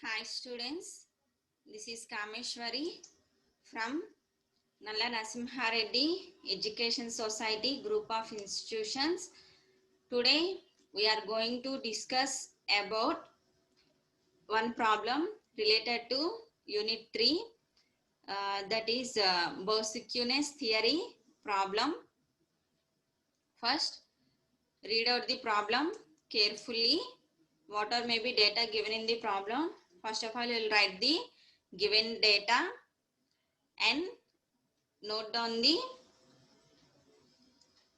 Hi students, this is Kameshwari from Nalla Narasimha Reddy Education Society Group of Institutions. Today we are going to discuss about one problem related to Unit 3, that is Bose-Kuhne's theory problem. First, read out the problem carefully. What are maybe data given in the problem? First of all, you will write the given data and note down the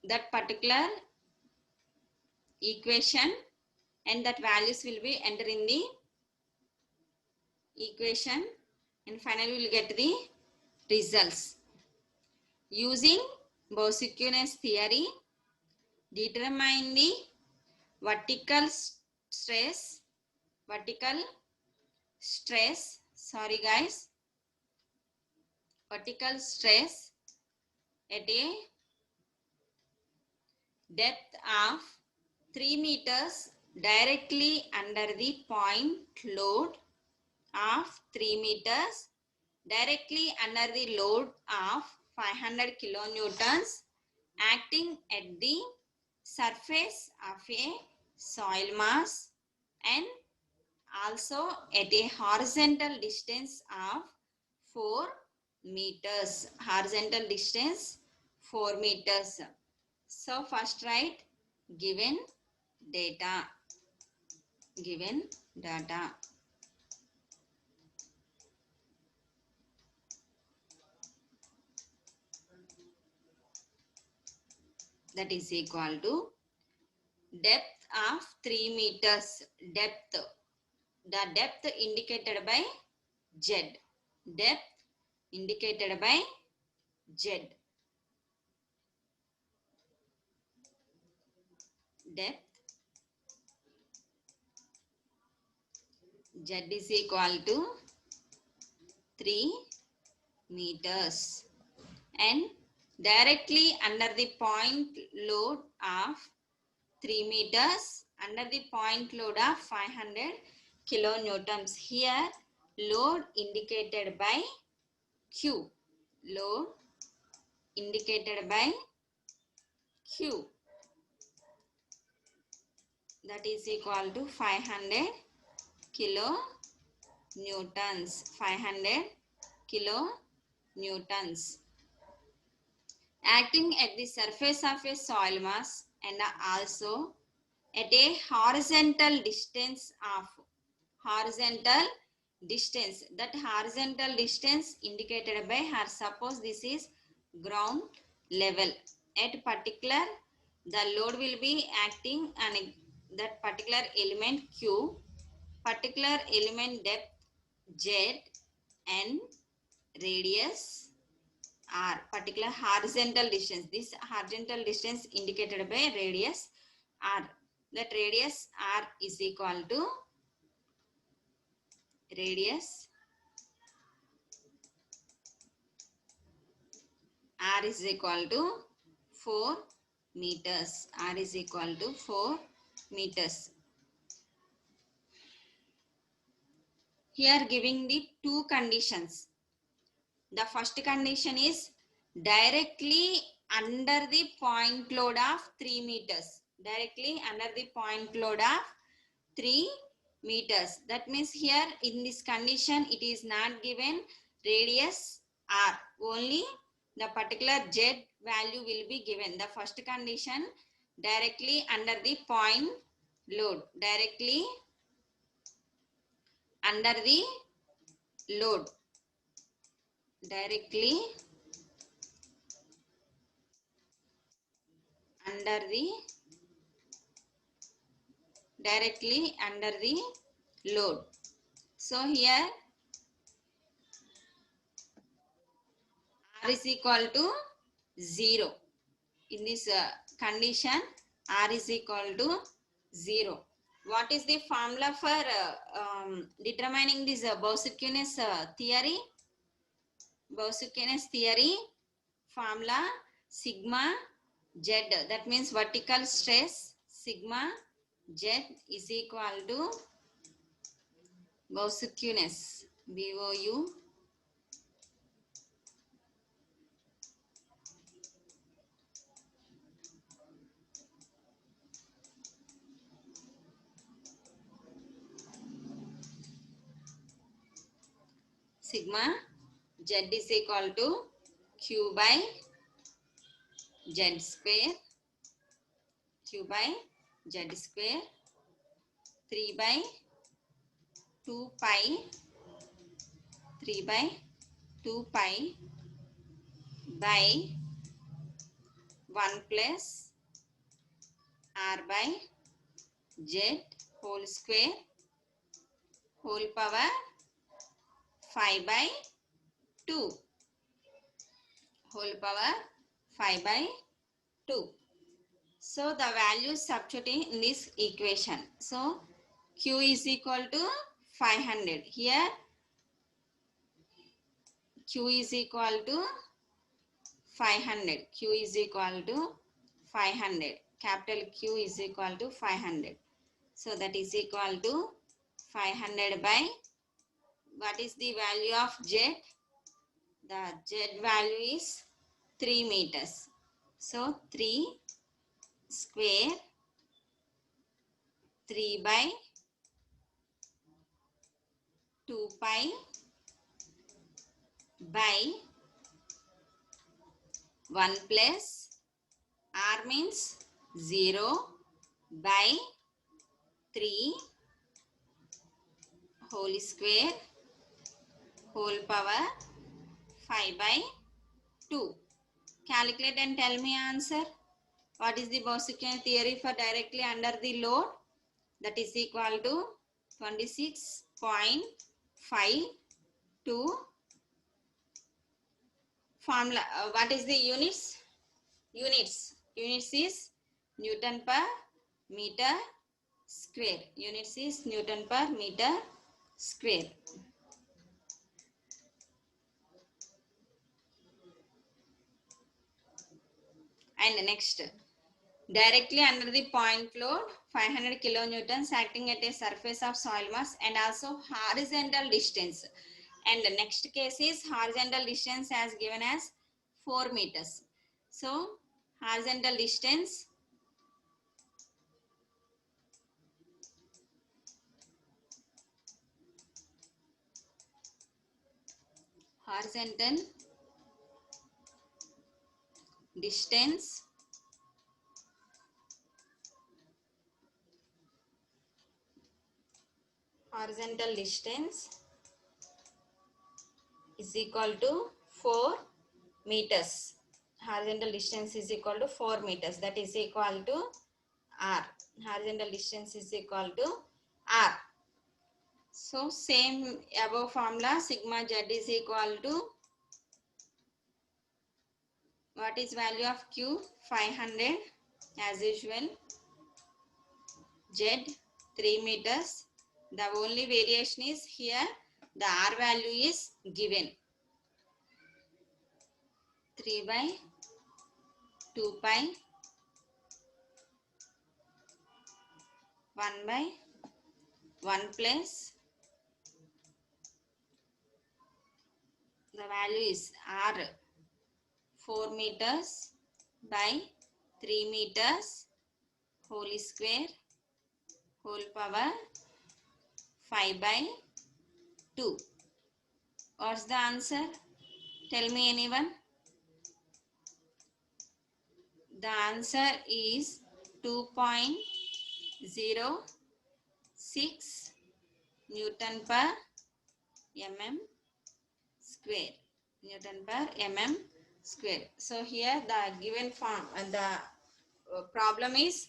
that particular equation, and that values will be entered in the equation, and finally we will get the results. Using Bose-Kuhne's theory, determine the vertical stress sorry guys, vertical stress at a depth of 3 meters directly under the point load of 3 meters directly under the load of 500 kilonewtons acting at the surface of a soil mass and also at a horizontal distance of 4 meters. Horizontal distance 4 meters. So first write given data. Given data. That is equal to depth of 3 meters. Depth. The depth indicated by Z. Depth indicated by Z. Depth Z is equal to 3 meters. And directly under the point load of 3 meters, under the point load of 500 kilonewtons. Here load indicated by Q. Load indicated by Q. That is equal to 500 kilonewtons. 500 kilonewtons. Acting at the surface of a soil mass and also at a horizontal distance of that horizontal distance indicated by her, suppose this is ground level, at particular the load will be acting on that particular element Q, particular element depth Z and radius R, particular horizontal distance. This horizontal distance indicated by radius R. That radius R is equal to radius R is equal to 4 meters. R is equal to 4 meters. Here giving the two conditions. The first condition is directly under the point load of 3 meters. Directly under the point load of 3 meters. That means here in this condition it is not given radius R. Only the particular Z value will be given. The first condition, directly under the point load. Directly under the load. Directly under the load. So here R is equal to 0. In this condition, R is equal to 0. What is the formula for determining this Bose-Kuhne's theory? Bose-Kuhne's theory formula sigma Z. That means vertical stress sigma Z is equal to Boussinesq, BOU sigma z is equal to q by z square, q by z square 3 by 2 pi 3 by 2 pi by 1 plus r by z whole square whole power 5 by 2 whole power 5 by 2. So the value substituting in this equation. So q is equal to 500. Here q is equal to 500. Q is equal to 500. Capital Q is equal to 500. So that is equal to 500 by, what is the value of Z? The Z value is 3 meters. So 3 square 3 by 2 pi by 1 plus r means 0 by 3 whole square whole power 5 by 2. Calculate and tell me answer. What is the Boussinesq theory for directly under the load? That is equal to 26.52 formula. What is the units? Units is Newton per meter square. Units is Newton per meter square. And next, directly under the point load 500 kilonewtons acting at a surface of soil mass and also horizontal distance. And the next case is horizontal distance as given as 4 meters. So horizontal distance horizontal distance is equal to 4 meters. Horizontal distance is equal to 4 meters. That is equal to r. Horizontal distance is equal to r. So same above formula, sigma z is equal to, what is value of q? 500 as usual. Z 3 meters. The only variation is here the r value is given 3 by 2 pi 1 by 1 plus the value is r 4 meters by 3 meters whole square whole power 5 by 2. What's the answer? Tell me anyone. The answer is 2.06 Newton per mm square. Newton per mm square. So here the given form and the problem is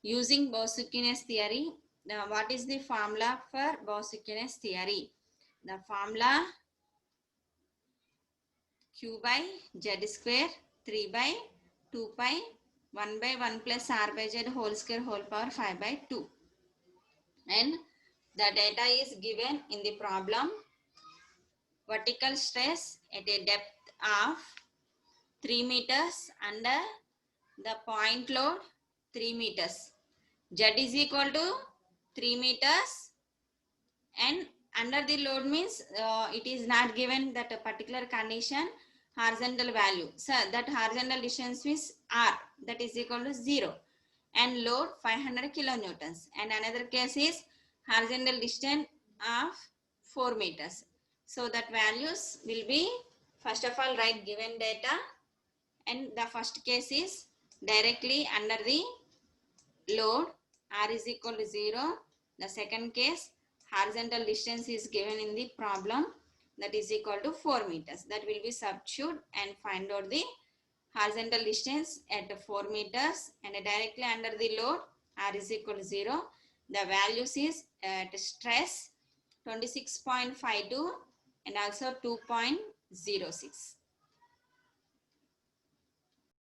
using Boussinesq theory. Now what is the formula for Boussinesq theory? The formula q by z square 3 by 2 pi 1 by 1 plus r by z whole square whole power 5 by 2. And the data is given in the problem. Vertical stress at a depth of 3 meters under the point load 3 meters. Z is equal to 3 meters and Under the load means it is not given that a particular condition horizontal value. So that horizontal distance is R, that is equal to 0, and load 500 kilonewtons. And another case is horizontal distance of 4 meters. So that values will be, first of all, write given data, and the first case is directly under the load R is equal to 0. The second case, horizontal distance is given in the problem, that is equal to 4 meters. That will be substitute and find out the horizontal distance at 4 meters, and directly under the load R is equal to 0. The values is at stress 26.52 and also 2.06.